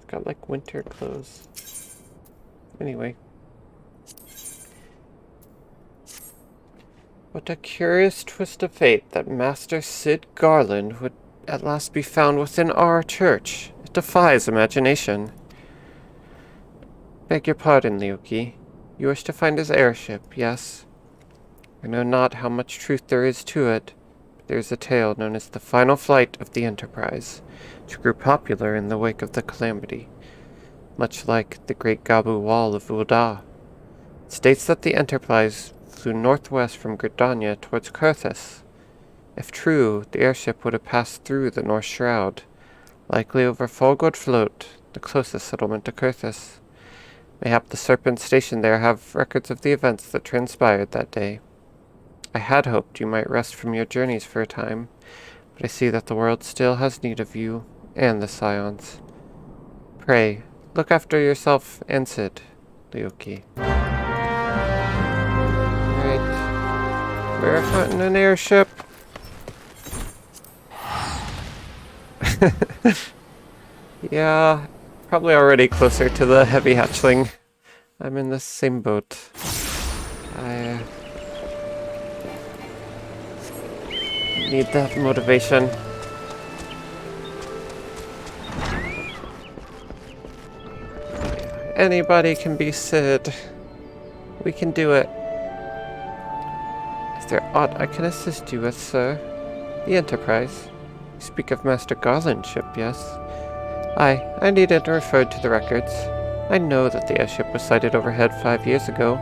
It's got like winter clothes. Anyway. What a curious twist of fate that Master Sid Garland would at last be found within our church. It defies imagination. Beg your pardon, Liuki. You wish to find his airship, yes? I know not how much truth there is to it, but there is a tale known as the final flight of the Enterprise, which grew popular in the wake of the calamity, much like the Great Gabu Wall of Ul'dah. It states that the Enterprise flew northwest from Gridania towards Kurthus. If true, the airship would have passed through the North Shroud, likely over Folgod Float, the closest settlement to Kurthus. Mayhap the Serpents stationed there have records of the events that transpired that day. I had hoped you might rest from your journeys for a time, but I see that the world still has need of you and the Scions. Pray, look after yourself and Sid, Liuki. Right. We're hunting an airship. Yeah, probably already closer to the heavy hatchling. I'm in the same boat. I need that motivation. Anybody can be Sid. We can do it. Is there aught I can assist you with, sir? The Enterprise? You speak of Master Garland's ship, yes? Aye, I needn't refer to the records. I know that the airship was sighted overhead 5 years ago,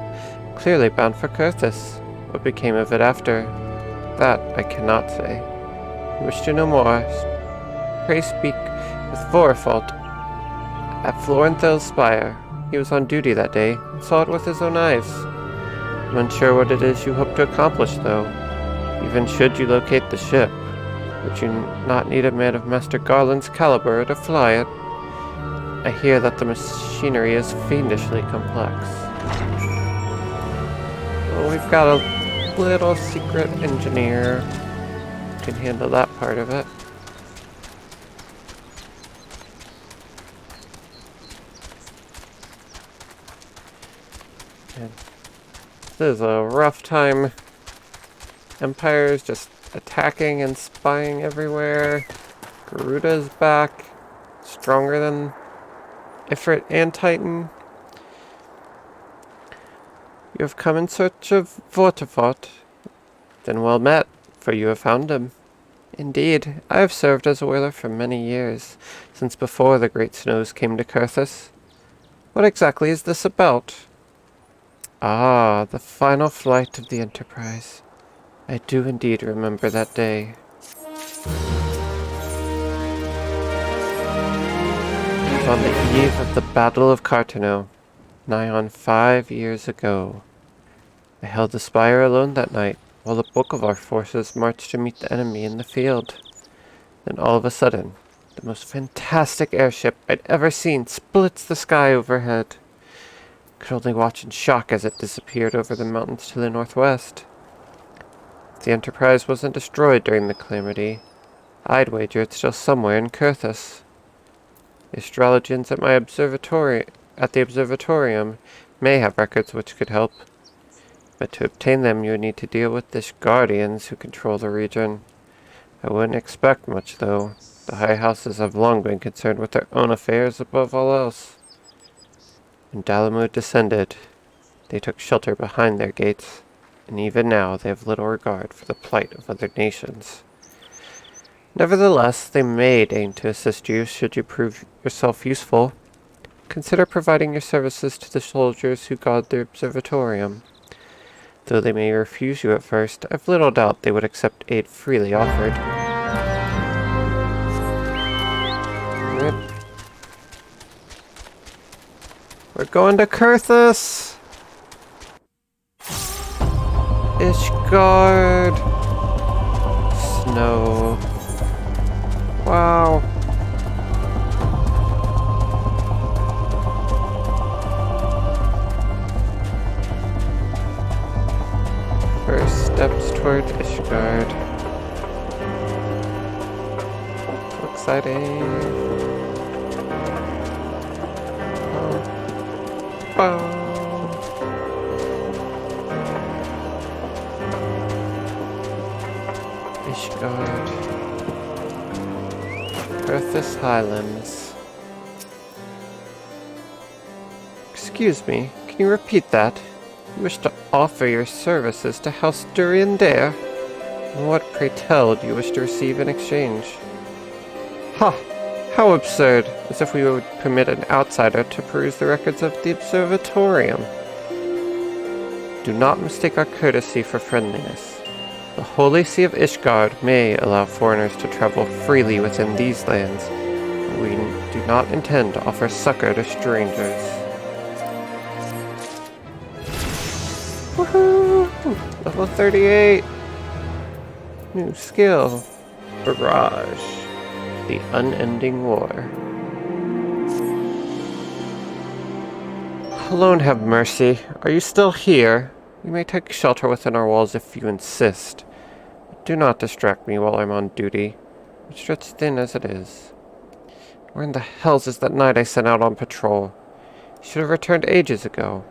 clearly bound for Kurthus. What became of it after? That I cannot say. You wish to know more? Pray speak with Vorfault at Florenthel's Spire. He was on duty that day, and saw it with his own eyes. I'm unsure what it is you hope to accomplish, though. Even should you locate the ship, would you not need a man of Master Garland's caliber to fly it? I hear that the machinery is fiendishly complex. Well, we've got a little secret engineer who can handle that part of it. And this is a rough time. Empire's just attacking and spying everywhere. Garuda's back, stronger than Ifrit and Titan. You have come in search of Vortifort. Then well met, for you have found him. Indeed, I have served as a whaler for many years, since before the great snows came to Kurthus. What exactly is this about? Ah, the final flight of the Enterprise. I do indeed remember that day. It was on the eve of the Battle of Cartano, nigh on 5 years ago. I held the spire alone that night, while the bulk of our forces marched to meet the enemy in the field. Then all of a sudden, the most fantastic airship I'd ever seen splits the sky overhead. I could only watch in shock as it disappeared over the mountains to the northwest. If the Enterprise wasn't destroyed during the calamity, I'd wager it's still somewhere in Kurthus. The astrologians at the observatorium may have records which could help, but to obtain them you would need to deal with the Ishgardians who control the region. I wouldn't expect much, though. The high houses have long been concerned with their own affairs above all else. When Dalamud descended, they took shelter behind their gates, and even now they have little regard for the plight of other nations. Nevertheless, they may deign to assist you should you prove yourself useful. Consider providing your services to the soldiers who guard the observatorium. Though they may refuse you at first, I've little doubt they would accept aid freely offered. Right. We're going to Kurthus! Ishgard! Snow. Wow. First steps toward Ishgard. So exciting. Ishgard. Earth's Highlands. Excuse me, can you repeat that? You wish to offer your services to House Durian Dare? And what, pray tell, do you wish to receive in exchange? Ha! How absurd! As if we would permit an outsider to peruse the records of the observatorium. Do not mistake our courtesy for friendliness. The Holy See of Ishgard may allow foreigners to travel freely within these lands, but we do not intend to offer succor to strangers. Woohoo! Level 38! New skill. Barrage. The Unending War. Alone have mercy. Are you still here? You may take shelter within our walls if you insist. But do not distract me while I'm on duty, which stretches thin as it is. Where in the hells is that knight I sent out on patrol? He should have returned ages ago.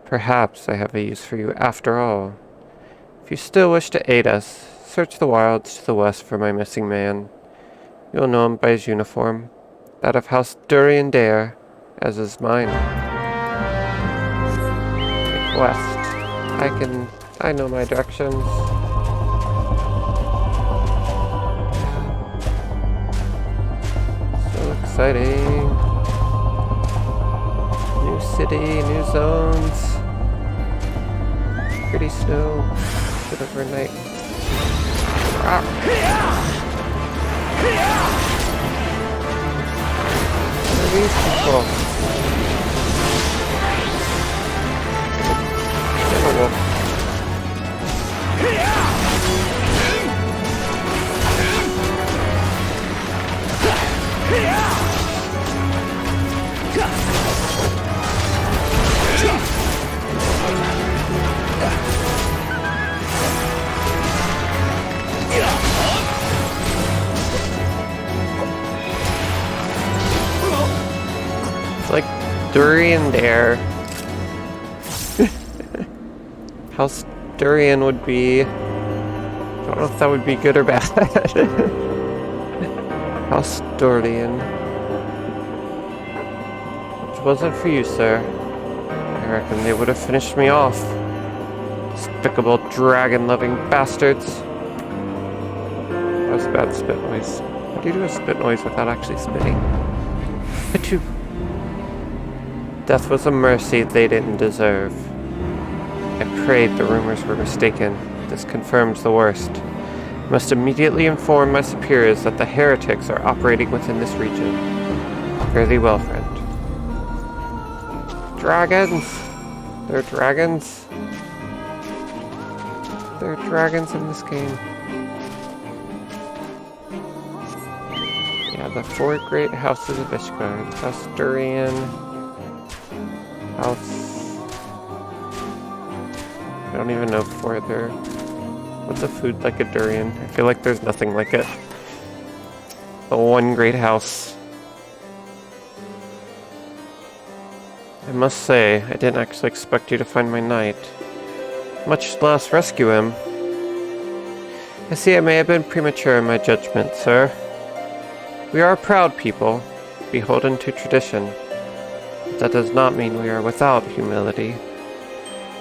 Perhaps I have a use for you after all. If you still wish to aid us, search the wilds to the west for my missing man. You'll know him by his uniform, that of House Durian Dare, as is mine. West. I know my directions. So exciting. New city, new zones. Pretty snow. Bit overnight. Ah. What are these people? It's like Durian Dare. House Durian would be... I don't know if that would be good or bad. House Durian. If it wasn't for you, sir, I reckon they would have finished me off. Despicable dragon-loving bastards. That was a bad spit noise. How do you do a spit noise without actually spitting? Achoo. Death was a mercy they didn't deserve. I prayed the rumors were mistaken. This confirms the worst. I must immediately inform my superiors that the heretics are operating within this region. Fare thee well, friend. Dragons! There are dragons. There are dragons in this game. Yeah, the four great houses of Ishgard. House Durian. House... I don't even know further. What's a food like a durian? I feel like there's nothing like it. The one great house. I must say, I didn't actually expect you to find my knight. Much less rescue him. I see I may have been premature in my judgment, sir. We are a proud people, beholden to tradition. But that does not mean we are without humility.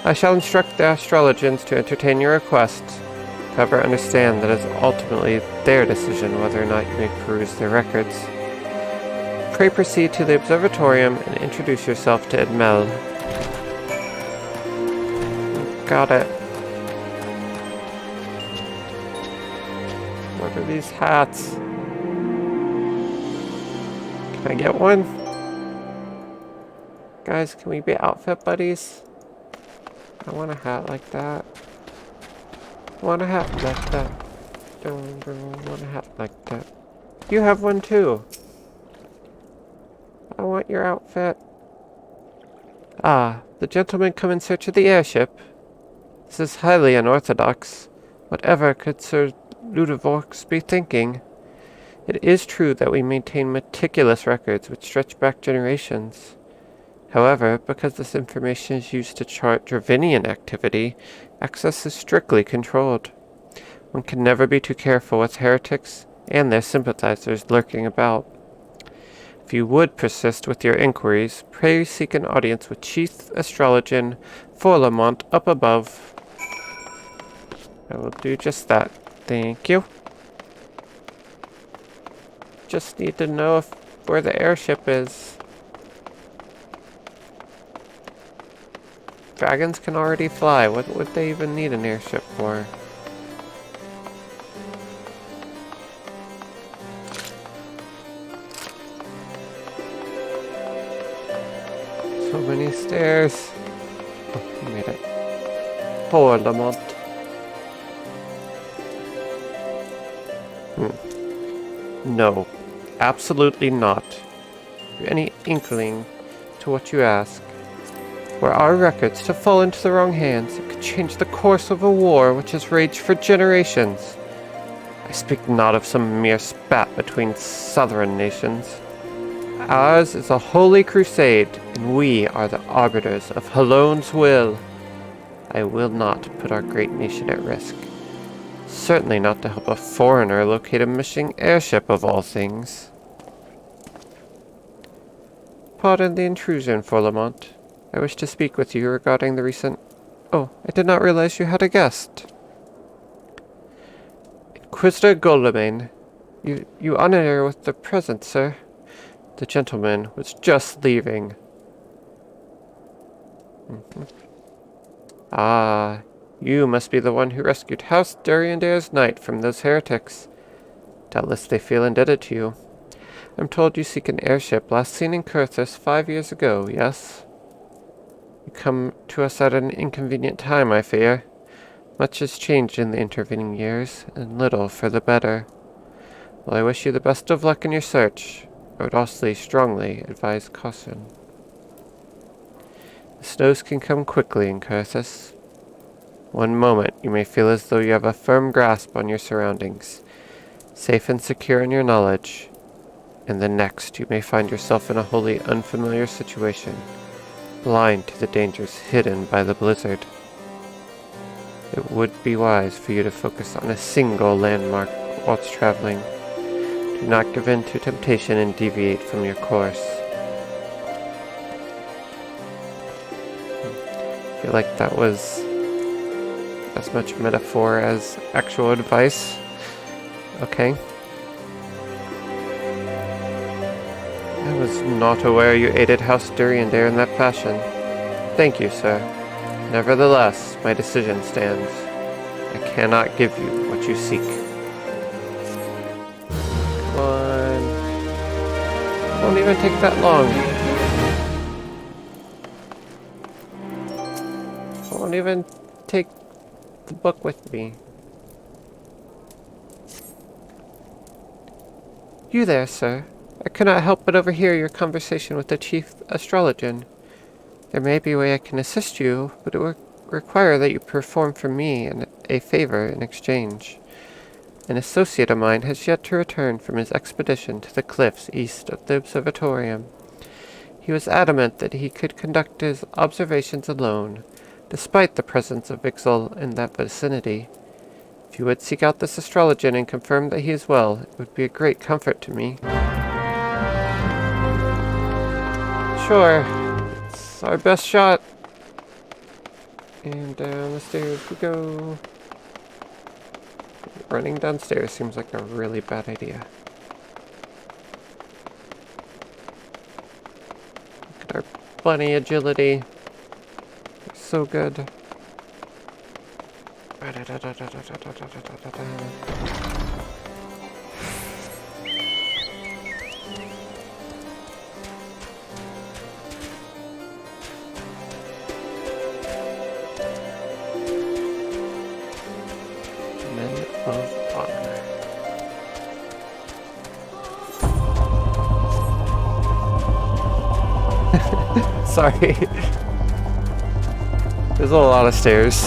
I shall instruct the astrologians to entertain your request. However, understand that it is ultimately their decision whether or not you may peruse their records. Pray proceed to the observatorium and introduce yourself to Edmel. Got it. What are these hats? Can I get one? Guys, can we be outfit buddies? I want a hat like that. I want a hat like that. Don't want a hat like that. You have one too. I want your outfit. Ah, the gentlemen come in search of the airship. This is highly unorthodox. Whatever could Sir Ludovorx be thinking? It is true that we maintain meticulous records which stretch back generations. However, because this information is used to chart Dravinian activity, access is strictly controlled. One can never be too careful with heretics and their sympathizers lurking about. If you would persist with your inquiries, pray seek an audience with Chief Astrologian Forlamont up above. I will do just that. Thank you. Just need to know where the airship is. Dragons can already fly. What would they even need an airship for? So many stairs. Oh, I made it. Poor Lamont. No, absolutely not. Have you any inkling to what you ask? Were our records to fall into the wrong hands, it could change the course of a war which has raged for generations. I speak not of some mere spat between southern nations. Ours is a holy crusade, and we are the arbiters of Halone's will. I will not put our great nation at risk. Certainly not to help a foreigner locate a missing airship of all things. Pardon the intrusion, Forlamont. I wish to speak with you regarding the recent... Oh, I did not realize you had a guest. Inquisitor Goldemain, you honor her with the presence, sir. The gentleman was just leaving. Ah, you must be the one who rescued House Duriandare's knight from those heretics. Doubtless they feel indebted to you. I'm told you seek an airship last seen in Kurthus 5 years ago, yes? You come to us at an inconvenient time, I fear. Much has changed in the intervening years, and little for the better. Well, I wish you the best of luck in your search. I would also strongly advise caution. The snows can come quickly in Kurthus. One moment you may feel as though you have a firm grasp on your surroundings, safe and secure in your knowledge, and the next you may find yourself in a wholly unfamiliar situation, blind to the dangers hidden by the blizzard. It would be wise for you to focus on a single landmark whilst traveling. Do not give in to temptation and deviate from your course. I feel like that was as much metaphor as actual advice. Okay. I was not aware you aided House Duriandare in that fashion. Thank you, sir. Nevertheless, my decision stands. I cannot give you what you seek. Come on. Won't even take that long. Won't even take the book with me. You there, sir. I could not help but overhear your conversation with the Chief Astrologian. There may be a way I can assist you, but it will require that you perform for me a favor in exchange. An associate of mine has yet to return from his expedition to the cliffs east of the observatorium. He was adamant that he could conduct his observations alone, despite the presence of Ixal in that vicinity. If you would seek out this astrologian and confirm that he is well, it would be a great comfort to me. Sure. It's our best shot. And down the stairs we go. Running downstairs seems like a really bad idea. Look at our bunny agility. It's so good. Of honor. Sorry. There's a lot of stairs.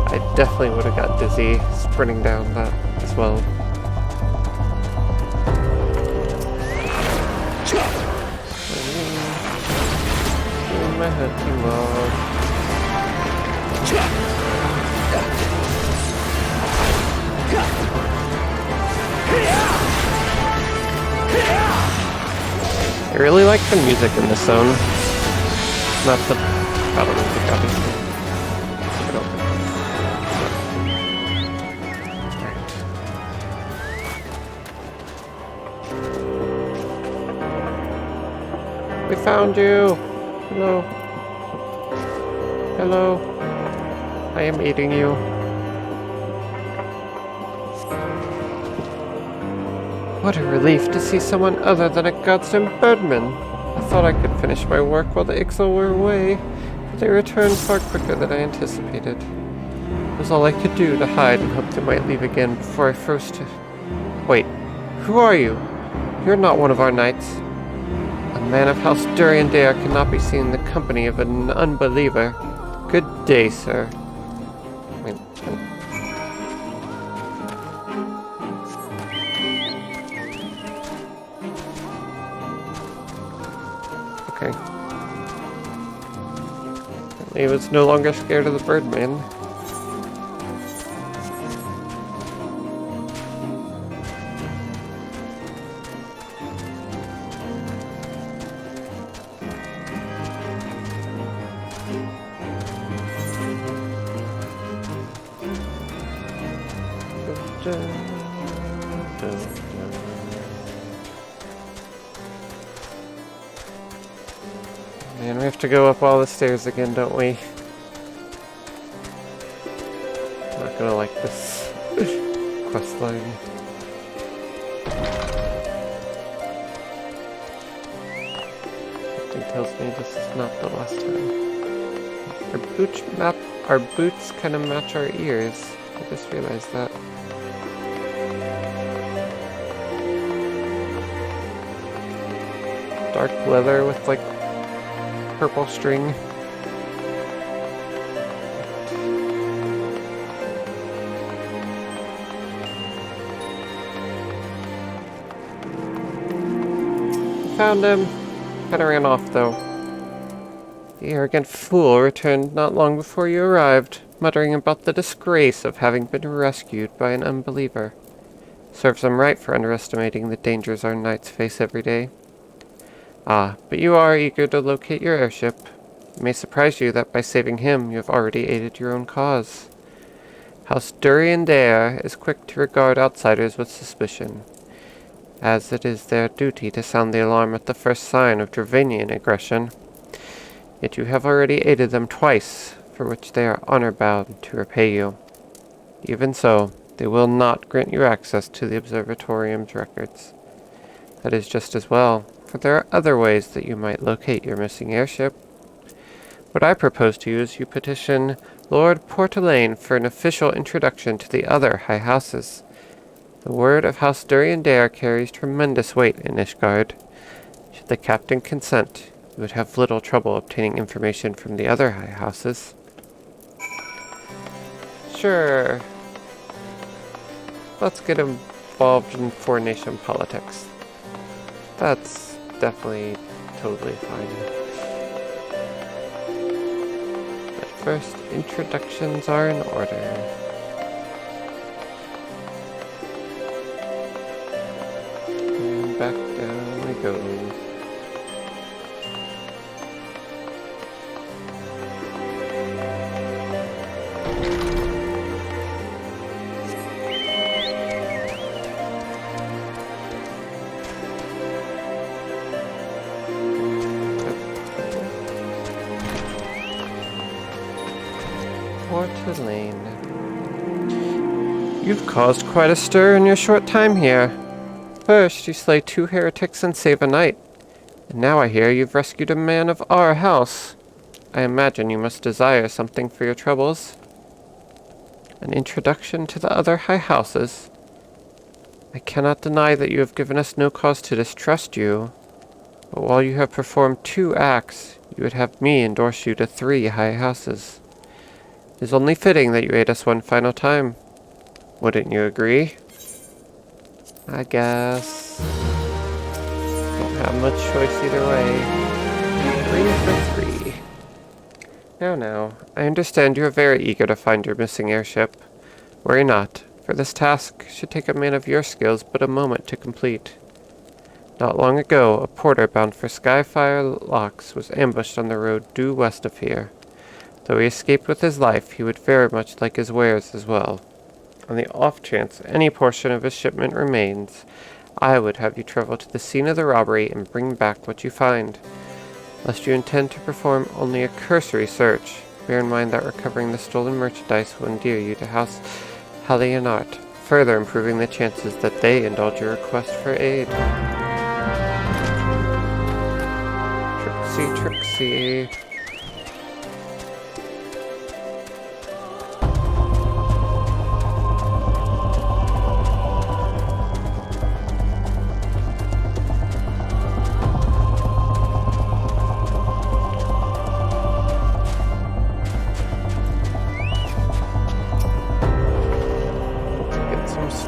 I definitely would have got dizzy sprinting down that as well. hunting log. I really like the music in this zone. Not the battle music, obviously. I don't think. We found you! Hello. Hello. I am eating you. What a relief to see someone other than a godsend birdman. I thought I could finish my work while the Ixal were away, but they returned far quicker than I anticipated. It was all I could do to hide and hope they might leave again before I froze to... Wait, who are you? You're not one of our knights. A man of House Durian-Dare cannot be seen in the company of an unbeliever. Good day, sir. Okay. He was no longer scared of the Birdman. Man, we have to go up all the stairs again, don't we? I'm not gonna like this quest line. Something tells me this is not the last time. Our boots kind of match our ears. I just realized that. Dark leather with like purple string. Found him. Kinda ran off though. The arrogant fool returned not long before you arrived, muttering about the disgrace of having been rescued by an unbeliever. Serves him right for underestimating the dangers our knights face every day. Ah, but you are eager to locate your airship. It may surprise you that by saving him, you have already aided your own cause. House Durian-Dare is quick to regard outsiders with suspicion, as it is their duty to sound the alarm at the first sign of Dravanian aggression. Yet you have already aided them twice, for which they are honor-bound to repay you. Even so, they will not grant you access to the Observatorium's records. That is just as well, for there are other ways that you might locate your missing airship. What I propose to you is you petition Lord Portelaine for an official introduction to the other high houses. The word of House Durian-Dare carries tremendous weight in Ishgard. Should the captain consent, you would have little trouble obtaining information from the other high houses. Sure. Let's get involved in four-nation politics. That's definitely totally fine. But first, introductions are in order. And back down we go. Portelaine. You've caused quite a stir in your short time here. First, you slay 2 heretics and save a knight. And now I hear you've rescued a man of our house. I imagine you must desire something for your troubles. An introduction to the other high houses. I cannot deny that you have given us no cause to distrust you. But while you have performed 2 acts, you would have me endorse you to 3 high houses. It is only fitting that you aid us one final time. Wouldn't you agree? I guess. Don't have much choice either way. 3 for 3. Now, I understand you are very eager to find your missing airship. Worry not, for this task should take a man of your skills but a moment to complete. Not long ago, a porter bound for Skyfire Locks was ambushed on the road due west of here. Though he escaped with his life, he would very much like his wares as well. On the off chance any portion of his shipment remains, I would have you travel to the scene of the robbery and bring back what you find. Lest you intend to perform only a cursory search, bear in mind that recovering the stolen merchandise will endear you to House Hallianart, further improving the chances that they indulge your request for aid. Trixie, Trixie.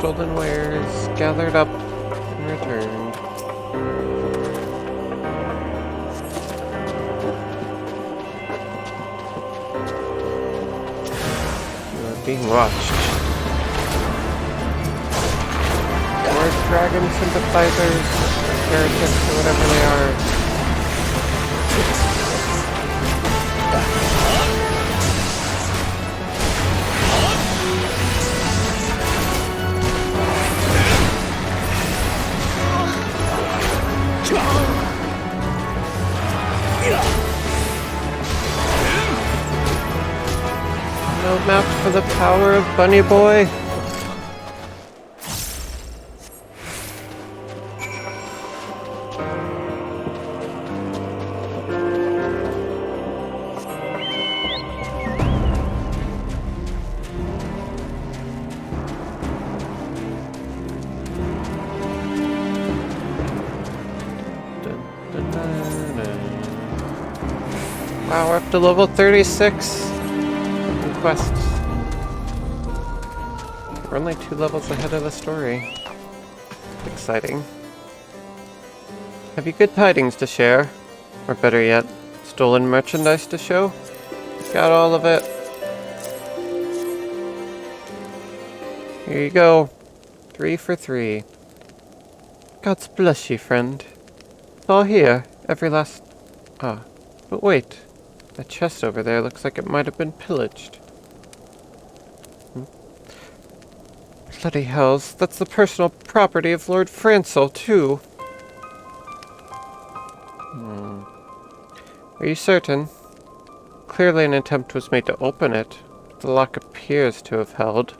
Stolen wares gathered up and returned. You are being watched. Or dragon sympathizers, or heretics, or whatever they are. No map for the power of Bunny Boy. Wow, we're up to level 36 in quests. We're only 2 levels ahead of the story. Exciting. Have you good tidings to share? Or better yet, stolen merchandise to show? Got all of it. Here you go. 3 for 3. God's bless you, friend. It's all here. Every last... Ah, but wait. That chest over there looks like it might have been pillaged. Bloody hells, that's the personal property of Lord Francel, too. Are you certain? Clearly an attempt was made to open it, but the lock appears to have held.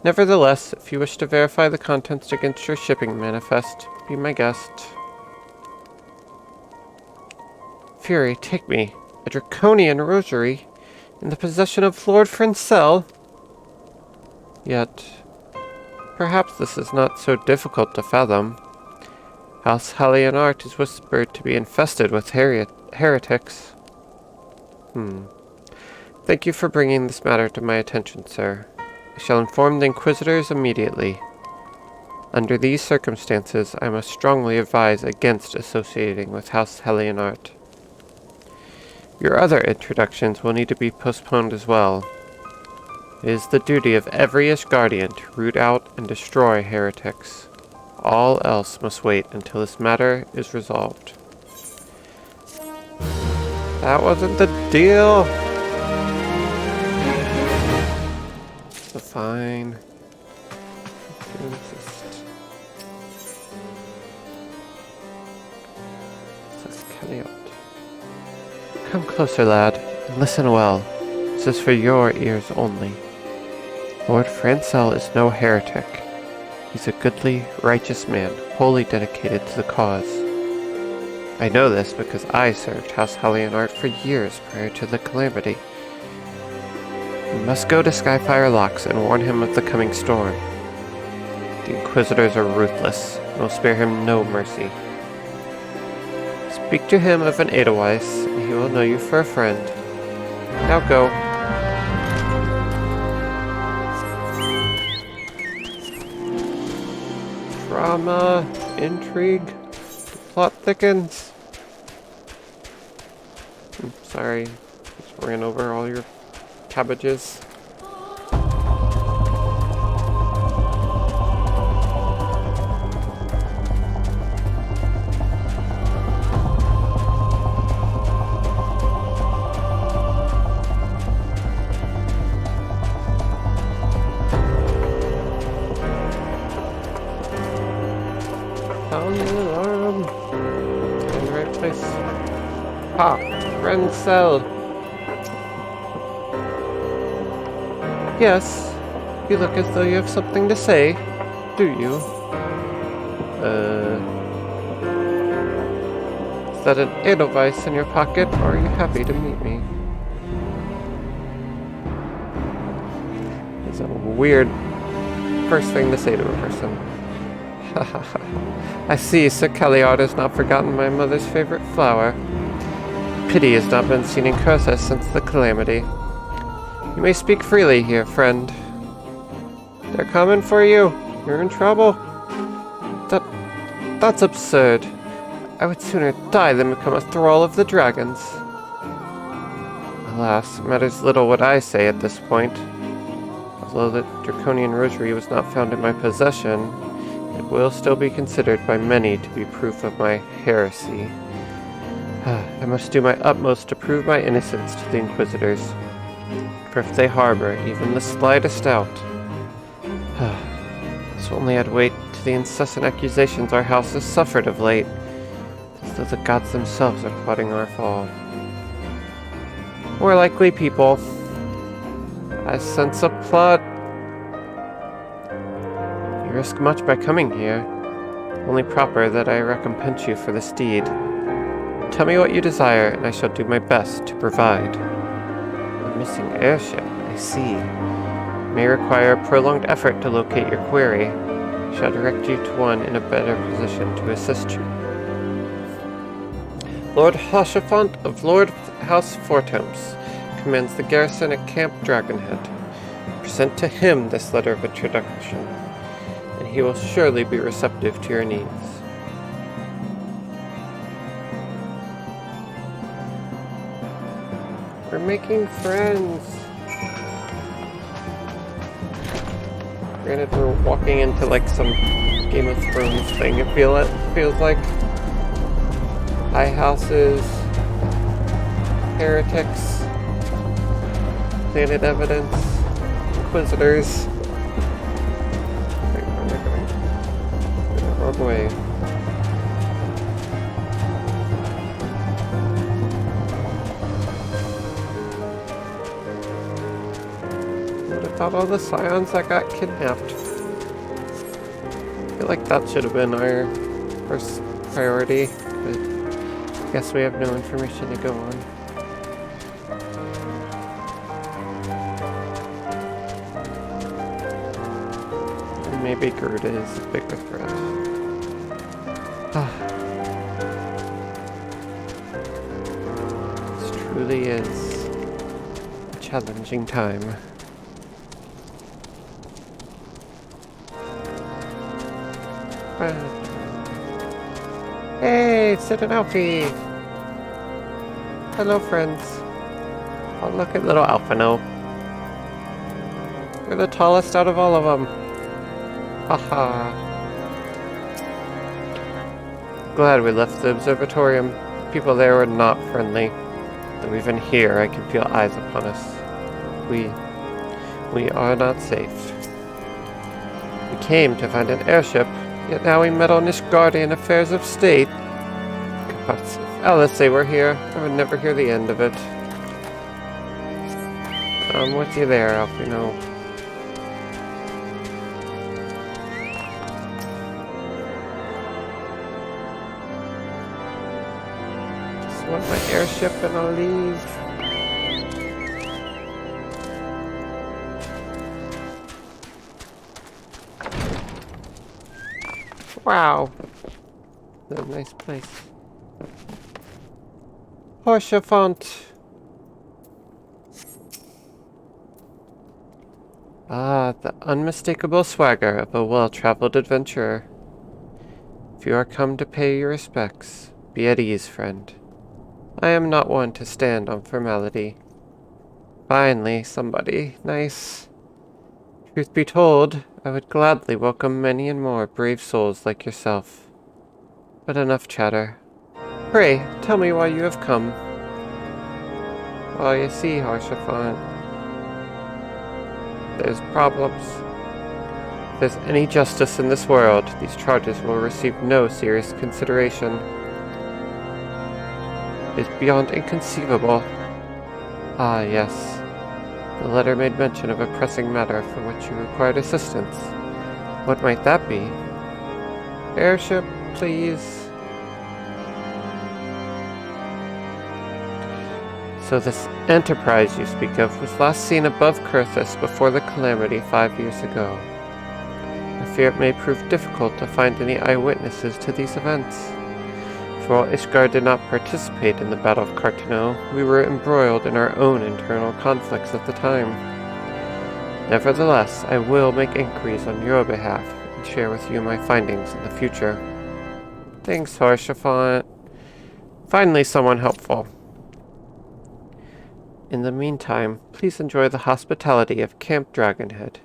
Nevertheless, if you wish to verify the contents against your shipping manifest, be my guest. Fury, take me. A draconian rosary in the possession of Lord Francel? Yet, perhaps this is not so difficult to fathom. House Hallianart is whispered to be infested with heretics. Thank you for bringing this matter to my attention, sir. I shall inform the Inquisitors immediately. Under these circumstances, I must strongly advise against associating with House Hallianart. Your other introductions will need to be postponed as well. It is the duty of every Ishgardian to root out and destroy heretics. All else must wait until this matter is resolved. That wasn't the deal! So fine. Come closer, lad, and listen well. This is for your ears only. Lord Francel is no heretic. He's a goodly, righteous man, wholly dedicated to the cause. I know this because I served House Hallianart for years prior to the calamity. We must go to Skyfire Locks and warn him of the coming storm. The Inquisitors are ruthless and will spare him no mercy. Speak to him of an Edelweiss, and he will know you for a friend. Now go. Drama, intrigue, the plot thickens. Sorry, just ran over all your cabbages. Found the alarm. In the right place. Ah, friend cell. Yes, you look as though you have something to say, do you? Is that an Edelweiss in your pocket, or are you happy to meet me? It's a weird first thing to say to a person. I see Sir Calliard has not forgotten my mother's favorite flower. Pity has not been seen in Cursa since the calamity. You may speak freely here, friend. They're coming for you. You're in trouble. That's absurd. I would sooner die than become a thrall of the dragons. Alas, it matters little what I say at this point. Although the draconian rosary was not found in my possession, it will still be considered by many to be proof of my heresy. I must do my utmost to prove my innocence to the Inquisitors. For if they harbor even the slightest doubt, so only I'd wait to the incessant accusations our house has suffered of late, as though the gods themselves are plotting our fall. More likely people. I sense a plot. You risk much by coming here. Only proper that I recompense you for this deed. Tell me what you desire, and I shall do my best to provide. A missing airship, I see. May require a prolonged effort to locate your query. I shall direct you to one in a better position to assist you. Lord Hoshafont of Lord House Fortomes commands the garrison at Camp Dragonhead. Present to him this letter of introduction, and he will surely be receptive to your needs. We're making friends. Granted, we're walking into like some Game of Thrones thing. It feels like high houses, heretics, planted evidence, inquisitors. Wait, where am I going? The wrong way. Thought all the scions that got kidnapped. I feel like that should have been our first priority, but I guess we have no information to go on. And maybe Gerda is a bigger threat. This truly is a challenging time. Hey, Sid and Alfie! Hello, friends. Oh, look at little Alphino. You're the tallest out of all of them. Haha. Glad we left the observatorium. People there were not friendly. Though even here, I can feel eyes upon us. We are not safe. We came to find an airship. Yet now we met on Ishgardian affairs of state. God, if Alice were here, I would never hear the end of it. I'm with you there, Alfino. Just want my airship and I'll leave. Wow. What a nice place. Hoshafont. Ah, the unmistakable swagger of a well-traveled adventurer. If you are come to pay your respects, be at ease, friend. I am not one to stand on formality. Finally, somebody nice. Truth be told, I would gladly welcome many and more brave souls like yourself. But enough chatter. Pray, tell me why you have come. Well, you see, Harshaphant, there's problems. If there's any justice in this world, these charges will receive no serious consideration. It is beyond inconceivable. Ah, yes. The letter made mention of a pressing matter for which you required assistance. What might that be? Airship, please. So this enterprise you speak of was last seen above Kurthus before the calamity 5 years ago. I fear it may prove difficult to find any eyewitnesses to these events. For while Ishgard did not participate in the Battle of Cartano, we were embroiled in our own internal conflicts at the time. Nevertheless, I will make inquiries on your behalf and share with you my findings in the future. Thanks, Harshaphant. Finally, someone helpful. In the meantime, please enjoy the hospitality of Camp Dragonhead.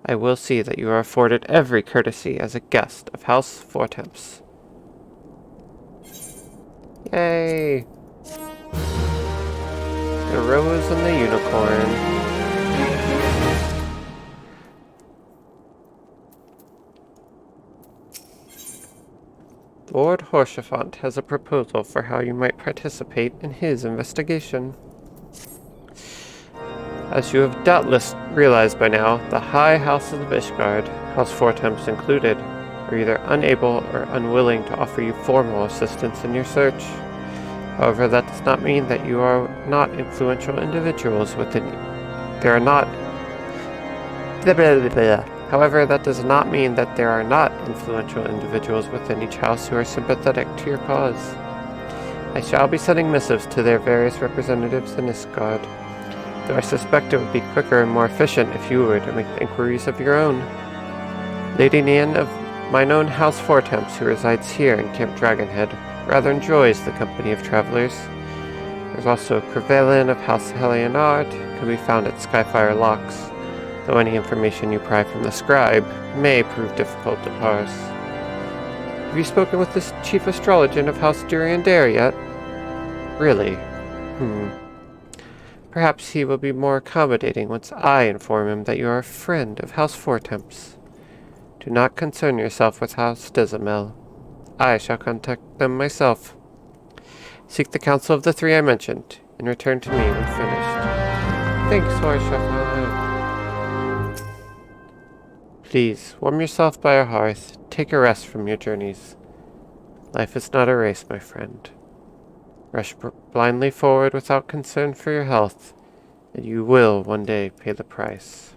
I will see that you are afforded every courtesy as a guest of House Fortemps. Yay! The Rose and the Unicorn. Lord Harshaphant has a proposal for how you might participate in his investigation. As you have doubtless realized by now, the High Houses of Ishgard, House Fortemps included, are either unable or unwilling to offer you formal assistance in your search. However, that does not mean that you are not influential individuals within you. However, that does not mean that there are not influential individuals within each house who are sympathetic to your cause. I shall be sending missives to their various representatives in Ishgard, though I suspect it would be quicker and more efficient if you were to make the inquiries of your own. Lady Nian of mine own House Fortemps, who resides here in Camp Dragonhead, rather enjoys the company of travelers. There's also Crevelin of House Helionard, who can be found at Skyfire Locks, though any information you pry from the scribe may prove difficult to parse. Have you spoken with this Chief Astrologian of House Duriandare yet? Really? Perhaps he will be more accommodating once I inform him that you are a friend of House Fortemps. Do not concern yourself with House Dizamel. I shall contact them myself. Seek the counsel of the three I mentioned, and return to me when finished. Thanks, Harshaphant. Please, warm yourself by a hearth. Take a rest from your journeys. Life is not a race, my friend. Rush blindly forward without concern for your health, and you will one day pay the price.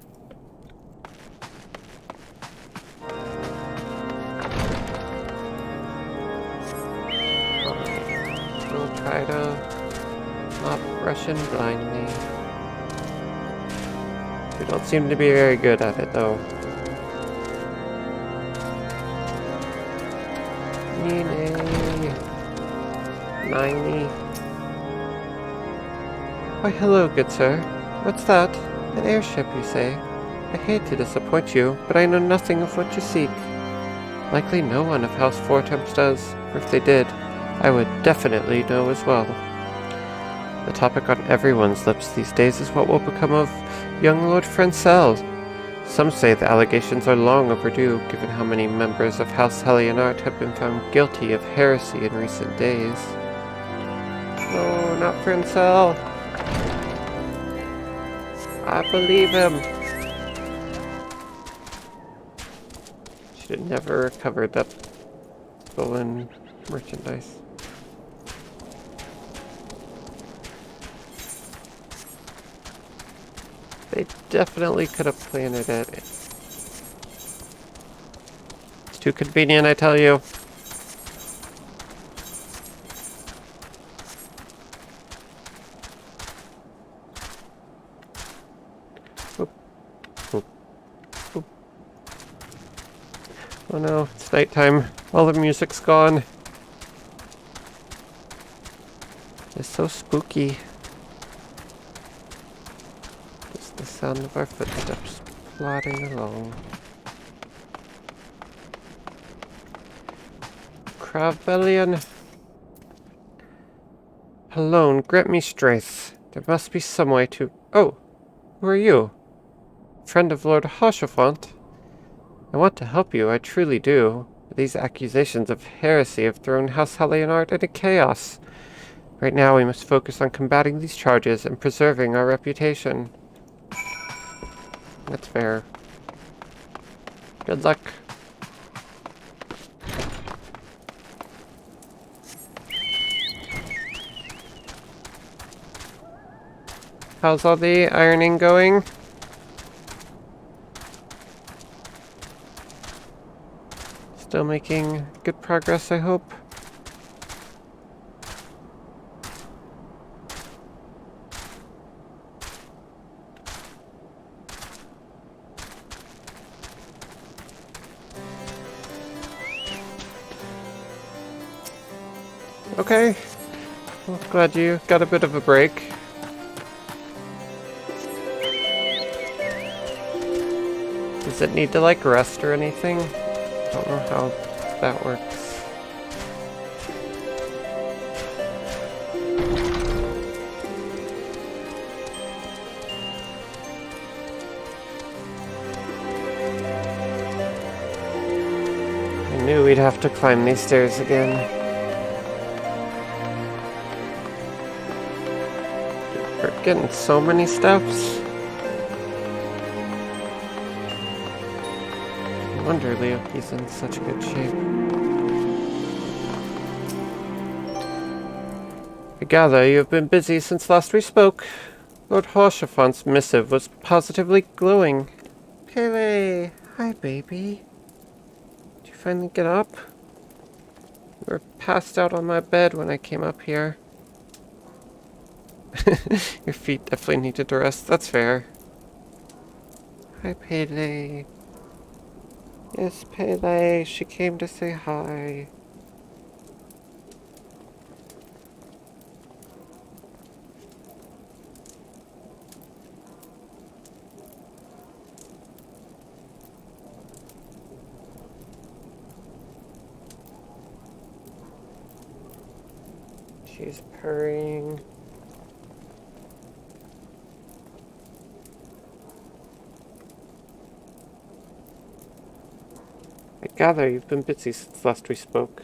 We'll try to not rush in blindly. We don't seem to be very good at it, though. Ninety. Why, hello, good sir. What's that? An airship, you say? I hate to disappoint you, but I know nothing of what you seek. Likely no one of House Fortemps does, for if they did, I would definitely know as well. The topic on everyone's lips these days is what will become of young Lord Francel. Some say the allegations are long overdue, given how many members of House Helionart have been found guilty of heresy in recent days. No, not Francel. I believe him. Should have never recovered that stolen merchandise. They definitely could have planted it. It's too convenient, I tell you. Oop. Oop. Oop. Oh no, it's nighttime. All the music's gone. It's so spooky. sound of our footsteps plodding along. Cravelian. Alone, grant me strength. There must be some way to... Oh, who are you? Friend of Lord Hoshafont? I want to help you, I truly do. These accusations of heresy have thrown House Helianart into chaos. Right now we must focus on combating these charges and preserving our reputation. That's fair. Good luck. How's all the ironing going? Still making good progress, I hope. Okay. Well, glad you got a bit of a break. Does it need to, like, rest or anything? Don't know how that works. I knew we'd have to climb these stairs again. We're getting so many steps. No wonder Leoki's in such good shape. I gather you have been busy since last we spoke. Lord Horshafont's missive was positively glowing. Pele! Hi, baby. Did you finally get up? You were passed out on my bed when I came up here. Your feet definitely needed to rest. That's fair. Hi, Pele. Yes, Pele. She came to say hi. She's purring. I gather you've been busy since last we spoke.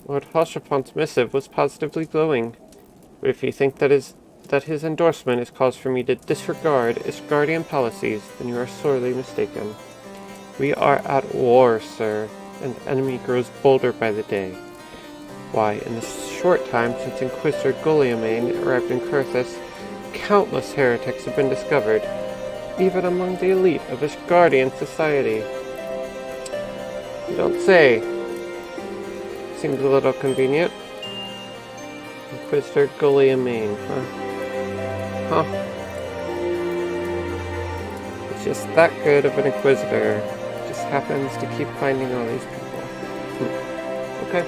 Lord Horshafont's missive was positively glowing. But if you think that his endorsement is cause for me to disregard Ishgardian policies, then you are sorely mistaken. We are at war, sir, and the enemy grows bolder by the day. Why, in the short time since Inquisitor Gulielmane arrived in Kurthus, countless heretics have been discovered, even among the elite of Ishgardian society. You don't say. Seems a little convenient. Inquisitor Gulielmane, huh? It's just that good of an Inquisitor. Just happens to keep finding all these people. Okay.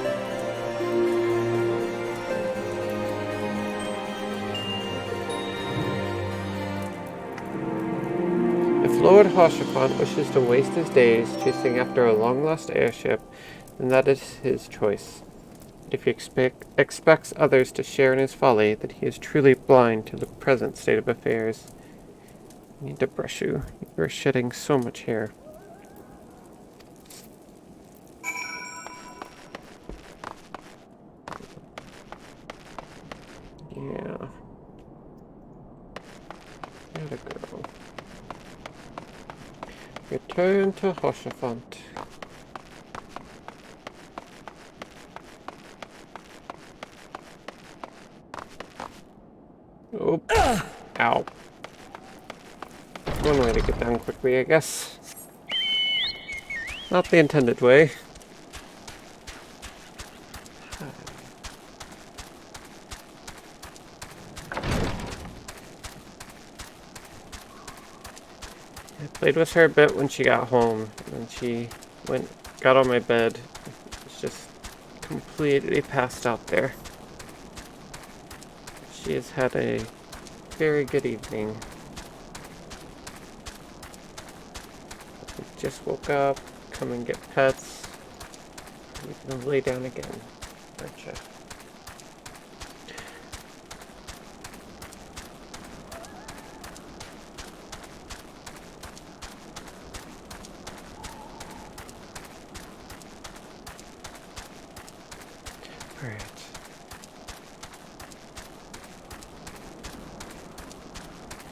If Lord Hoshafont wishes to waste his days chasing after a long-lost airship, then that is his choice. If he expects others to share in his folly, then he is truly blind to the present state of affairs. I need to brush you. You are shedding so much hair. Yeah. Gotta go. Return to Hoshafont. Oh. Ow. One way to get down quickly, I guess. Not the intended way. I played with her a bit when she got home, and she got on my bed. It's just completely passed out there. She has had a very good evening. just woke up. Come and get pets. You can lay down again, aren't you? Alright.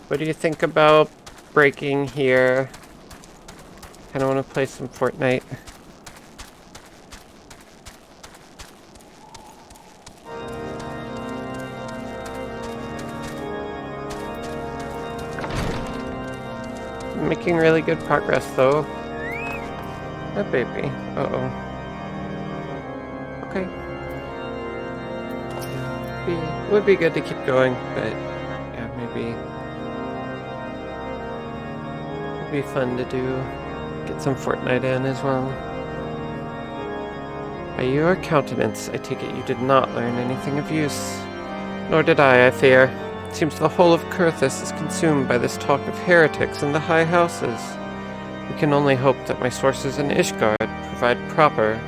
What do you think about breaking here? Kinda wanna play some Fortnite. Making really good progress though. That baby. Uh-oh. Okay. Would be good to keep going, but yeah, maybe it'd be fun to get some Fortnite in as well. By your countenance, I take it you did not learn anything of use. Nor did I fear. It seems the whole of Kurthus is consumed by this talk of heretics in the high houses. We can only hope that my sources in Ishgard provide proper